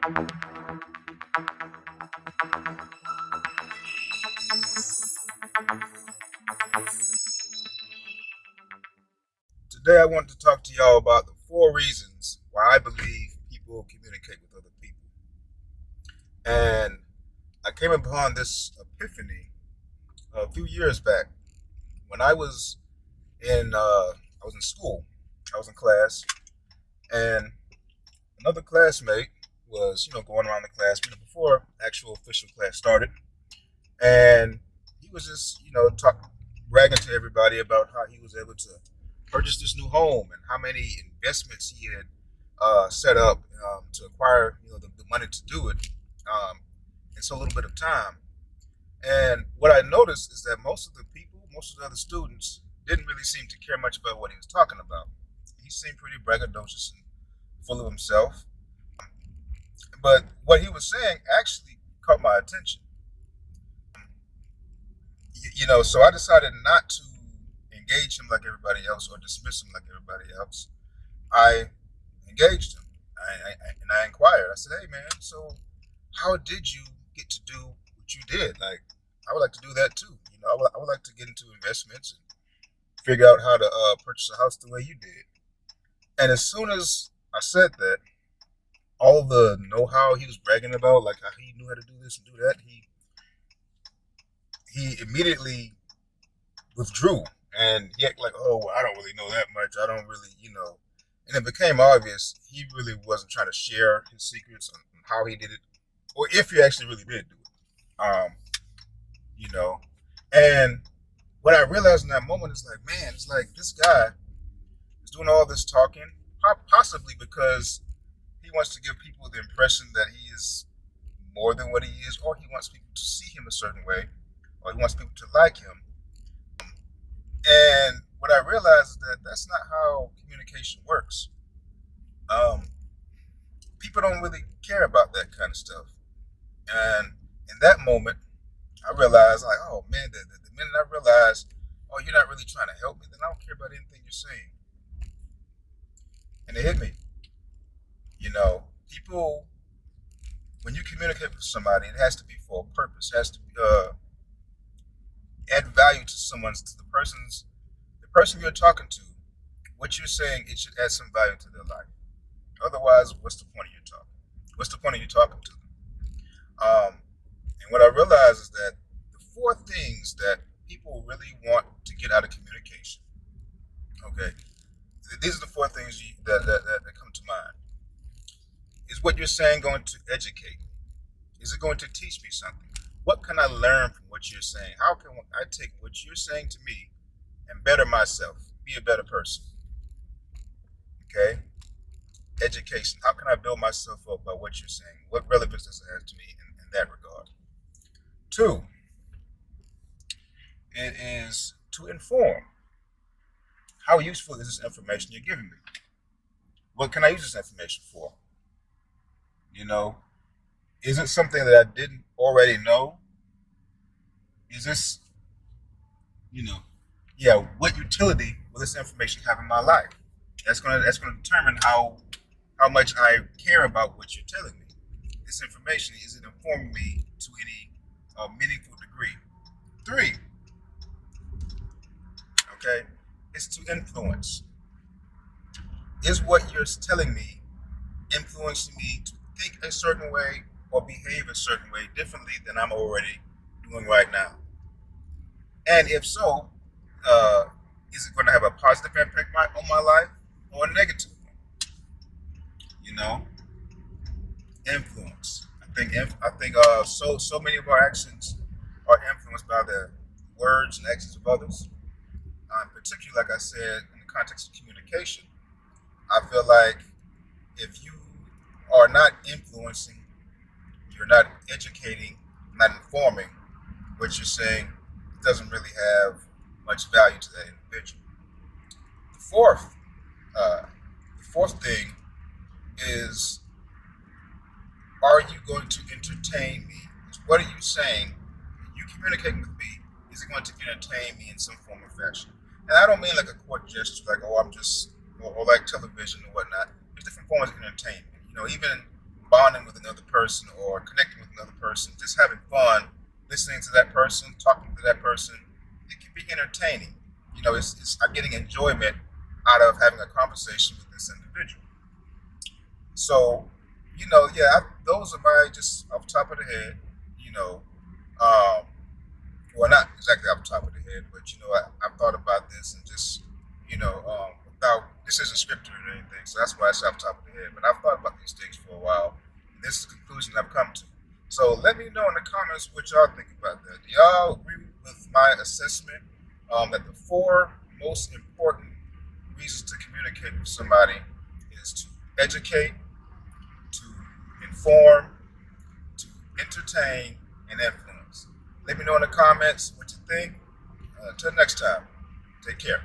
Today, I want to talk to y'all about the 4 reasons why I believe people communicate with other people. And I came upon this epiphany a few years back when I was in school. I was in class, and another classmate was, going around the class, before actual official class started, and he was just, bragging to everybody about how he was able to purchase this new home and how many investments he had set up to acquire, the money to do it in so little bit of time. And what I noticed is that most of the people, most of the other students, didn't really seem to care much about what he was talking about. He seemed pretty braggadocious and full of himself. But what he was saying actually caught my attention. So I decided not to engage him like everybody else or dismiss him like everybody else. I engaged him and I inquired. I said, "Hey, man, so how did you get to do what you did? Like, I would like to do that too. I would like to get into investments and figure out how to purchase a house the way you did." And as soon as I said that, all the know-how he was bragging about, like how he knew how to do this and do that, he immediately withdrew, and he acted like, "Oh, well, I don't really know that much. I don't really." And it became obvious he really wasn't trying to share his secrets on how he did it, or if he actually really did do it. You know, and what I realized in that moment is like, man, it's like this guy is doing all this talking, possibly because he wants to give people the impression that he is more than what he is, or he wants people to see him a certain way, or he wants people to like him. And what I realized is that that's not how communication works. Um, People don't really care about that kind of stuff. And in that moment, I realized, like, oh man, the minute I realized, oh, you're not really trying to help me, then I don't care about anything you're saying. And it hit me. People, when you communicate with somebody, it has to be for a purpose. It has to be, add value to the person you're talking to. What you're saying, it should add some value to their life. Otherwise, what's the point of your talking? What's the point of you talking to them? And what I realize is that the 4 things that people really want to get out of communication. Okay, these are the 4 things that come to mind. Is what you're saying going to educate me? Is it going to teach me something? What can I learn from what you're saying? How can I take what you're saying to me and better myself, be a better person? Okay, education. How can I build myself up by what you're saying? What relevance does it have to me in that regard? 2, it is to inform. How useful is this information you're giving me? What can I use this information for? You know, is it something that I didn't already know? Is this, you know, yeah, what utility will this information have in my life? That's gonna determine how much I care about what you're telling me. This information, is it informing me to any meaningful degree? 3, okay, is to influence. Is what you're telling me influencing me to think a certain way or behave a certain way differently than I'm already doing right now? And if so, uh, is it going to have a positive impact on my life or a negative one? You know, influence. I think many of our actions are influenced by the words and actions of others. Particularly, like I said, in the context of communication, I feel like if you are not influencing, you're not educating, not informing, what you're saying, it doesn't really have much value to that individual. The fourth, uh, the fourth thing is, are you going to entertain me? What are you saying? You communicating with me, is it going to entertain me in some form or fashion? And I don't mean like a court gesture, like, oh, I'm just, or like television or whatnot. There's different forms of entertainment. Even bonding with another person or connecting with another person, just having fun, listening to that person, talking to that person. It can be entertaining. I'm getting enjoyment out of having a conversation with this individual. So, those are my just off the top of the head. You know, um, well, not exactly off the top of the head, but I've thought about this and just without this isn't scripted or anything, so that's why it's off the top of the head. But I've thought about these things for a while, and this is the conclusion I've come to. So let me know in the comments what y'all think about that. Do y'all agree with my assessment that the four most important reasons to communicate with somebody is to educate, to inform, to entertain, and influence? Let me know in the comments what you think. Until next time, take care.